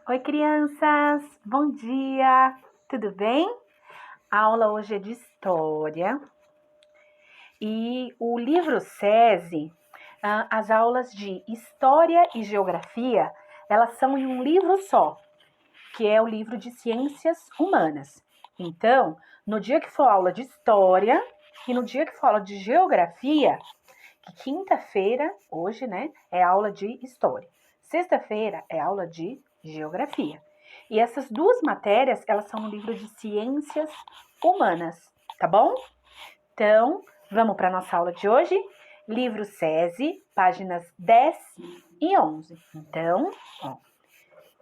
Oi, crianças! Bom dia! Tudo bem? A aula hoje é de história e o livro SESI, as aulas de história e geografia, elas são em um livro só, que é o livro de ciências humanas. Então, no dia que for aula de história e no dia que for aula de geografia, que quinta-feira, hoje, né, é aula de história. Sexta-feira é aula de geografia. E essas duas matérias, elas são no livro de ciências humanas, tá bom? Então, vamos para a nossa aula de hoje? Livro SESI, páginas 10 e 11. Então, ó,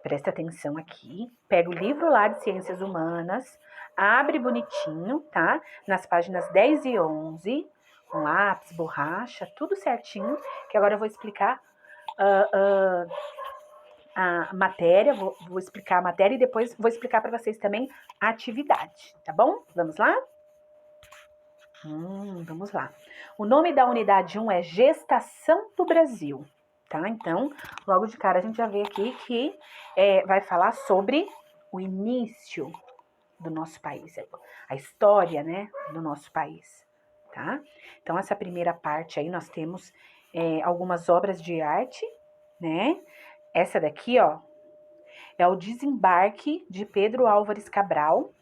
presta atenção aqui, pega o livro lá de ciências humanas, abre bonitinho, tá? Nas páginas 10 e 11, com lápis, borracha, tudo certinho, que agora eu vou explicar a matéria, vou explicar a matéria e depois vou explicar para vocês também a atividade, tá bom? Vamos lá? Vamos lá. O nome da unidade 1 é Gestação do Brasil, tá? Então, logo de cara a gente já vê aqui que vai falar sobre o início do nosso país, a história, né, do nosso país, tá? Então, essa primeira parte aí nós temos algumas obras de arte, né? Essa daqui, ó, é o desembarque de Pedro Álvares Cabral,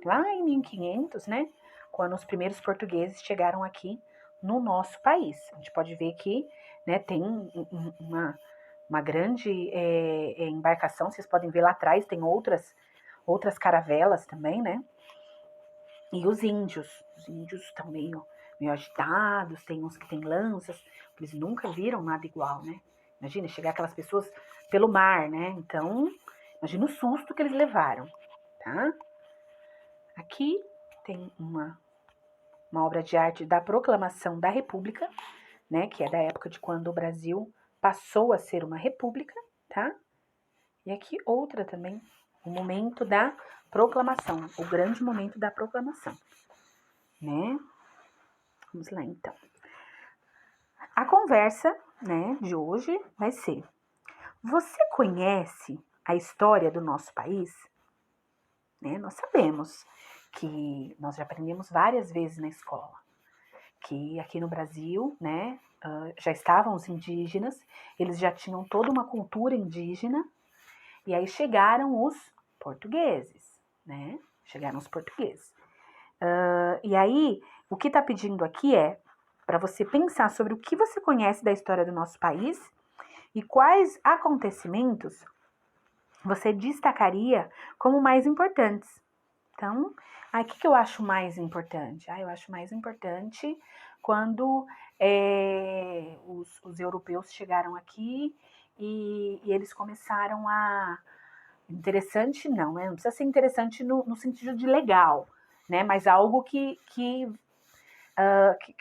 lá em 1500, né? Quando os primeiros portugueses chegaram aqui no nosso país. A gente pode ver que, né, tem uma grande embarcação, vocês podem ver lá atrás, tem outras caravelas também, né? E os índios estão meio agitados, tem uns que tem lanças, eles nunca viram nada igual, né? Imagina chegar aquelas pessoas pelo mar, né? Então, imagina o susto que eles levaram, tá? Aqui tem uma obra de arte da Proclamação da República, né? Que é da época de quando o Brasil passou a ser uma república, tá? E aqui outra também, o momento da proclamação, o grande momento da proclamação, né? Vamos lá, então. A conversa, né, de hoje vai ser: você conhece a história do nosso país? Né? Nós sabemos que nós já aprendemos várias vezes na escola que aqui no Brasil, né, já estavam os indígenas, eles já tinham toda uma cultura indígena, e aí chegaram os portugueses, né? Chegaram os portugueses. E aí, o que está pedindo aqui é para você pensar sobre o que você conhece da história do nosso país e quais acontecimentos você destacaria como mais importantes. Então, o que eu acho mais importante? Eu acho mais importante quando os europeus chegaram aqui e eles começaram a... Interessante não, né? Não precisa ser interessante no sentido de legal, né? Mas algo que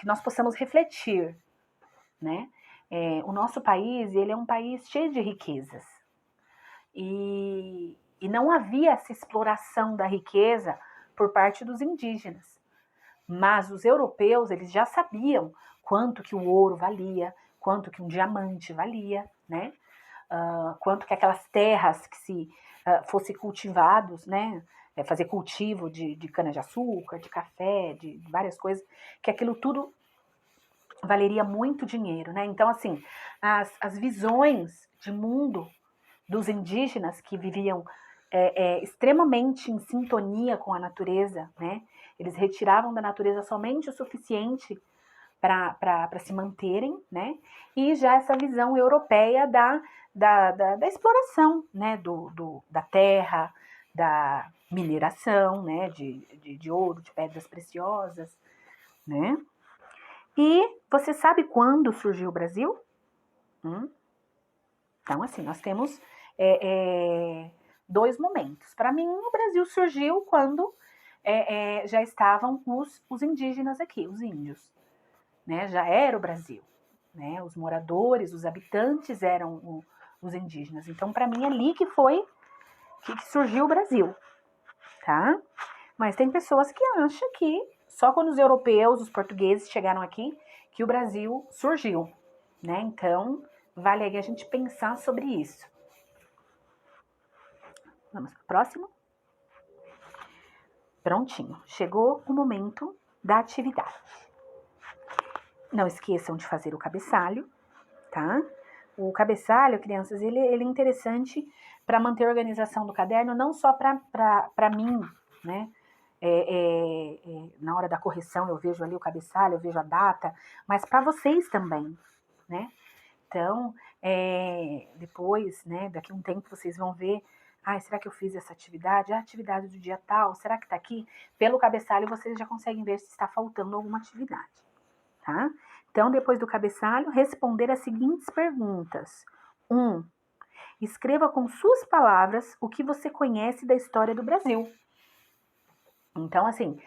nós possamos refletir, né? O nosso país, ele é um país cheio de riquezas. E não havia essa exploração da riqueza por parte dos indígenas. Mas os europeus, eles já sabiam quanto que o ouro valia, quanto que um diamante valia, né? Quanto que aquelas terras que se fossem cultivados, né? Fazer cultivo de cana-de-açúcar, de café, de várias coisas, que aquilo tudo valeria muito dinheiro, né? Então, assim, as visões de mundo dos indígenas que viviam extremamente em sintonia com a natureza, né? Eles retiravam da natureza somente o suficiente para se manterem, né? E já essa visão europeia da exploração, né? Da terra, da mineração, né? De ouro, de pedras preciosas, né? E você sabe quando surgiu o Brasil? Então, assim, nós temos dois momentos. Para mim, o Brasil surgiu quando já estavam os indígenas aqui, os índios, né? Já era o Brasil, né? Os moradores, os habitantes eram os indígenas. Então, para mim, é ali que foi que surgiu o Brasil, tá? Mas tem pessoas que acham que só quando os europeus, os portugueses chegaram aqui, que o Brasil surgiu, né? Então, vale aí a gente pensar sobre isso. Vamos pro próximo. Prontinho. Chegou o momento da atividade. Não esqueçam de fazer o cabeçalho, tá? O cabeçalho, crianças, ele é interessante para manter a organização do caderno, não só para mim, né? Na hora da correção eu vejo ali o cabeçalho, eu vejo a data, mas para vocês também, né? Então, depois, né, daqui a um tempo vocês vão ver, será que eu fiz essa atividade? A atividade do dia tal, será que tá aqui? Pelo cabeçalho vocês já conseguem ver se está faltando alguma atividade, tá? Então, depois do cabeçalho, responder as seguintes perguntas. 1. Escreva com suas palavras o que você conhece da história do Brasil. Então, assim,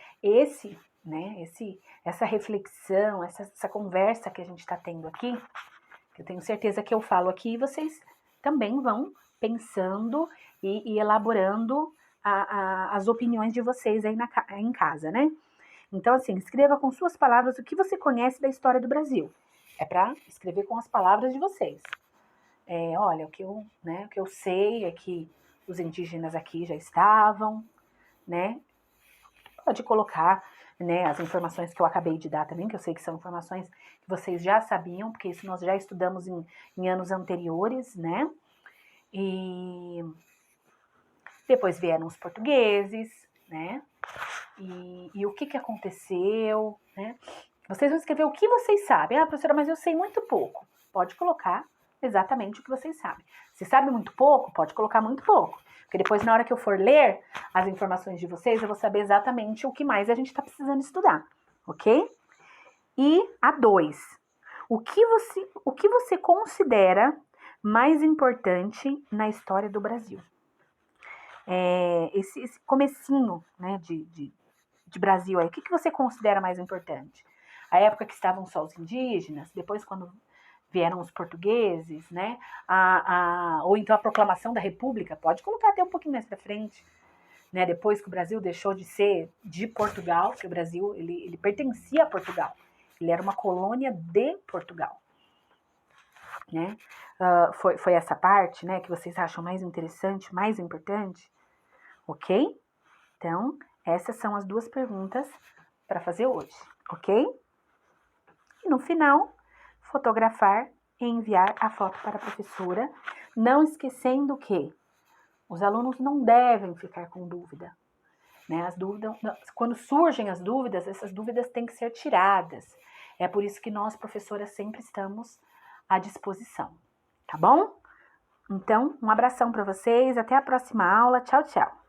essa reflexão, essa conversa que a gente está tendo aqui, eu tenho certeza que eu falo aqui e vocês também vão pensando e elaborando as opiniões de vocês aí em casa, né? Então, assim, escreva com suas palavras o que você conhece da história do Brasil. É para escrever com as palavras de vocês. Olha, o que eu sei é que os indígenas aqui já estavam, né? Pode colocar, né, as informações que eu acabei de dar também, que eu sei que são informações que vocês já sabiam, porque isso nós já estudamos em anos anteriores, né? E depois vieram os portugueses, né? E o que aconteceu, né? Vocês vão escrever o que vocês sabem. Professora, mas eu sei muito pouco. Pode colocar exatamente o que vocês sabem. Se sabe muito pouco, pode colocar muito pouco. Porque depois, na hora que eu for ler as informações de vocês, eu vou saber exatamente o que mais a gente está precisando estudar, ok? E a 2. O que você considera mais importante na história do Brasil? Esse comecinho, né, de Brasil aí, o que você considera mais importante? A época que estavam só os indígenas, depois quando vieram os portugueses, né? Ou então a proclamação da República, pode colocar até um pouquinho mais para frente, né? Depois que o Brasil deixou de ser de Portugal, que o Brasil ele pertencia a Portugal, ele era uma colônia de Portugal, né? Foi essa parte, né, que vocês acham mais interessante, mais importante, ok? Então, essas são as 2 perguntas para fazer hoje, ok? E no final, fotografar e enviar a foto para a professora, não esquecendo que os alunos não devem ficar com dúvida, né? Quando surgem as dúvidas, essas dúvidas têm que ser tiradas. É por isso que nós, professoras, sempre estamos à disposição, tá bom? Então, um abração para vocês, até a próxima aula, tchau, tchau!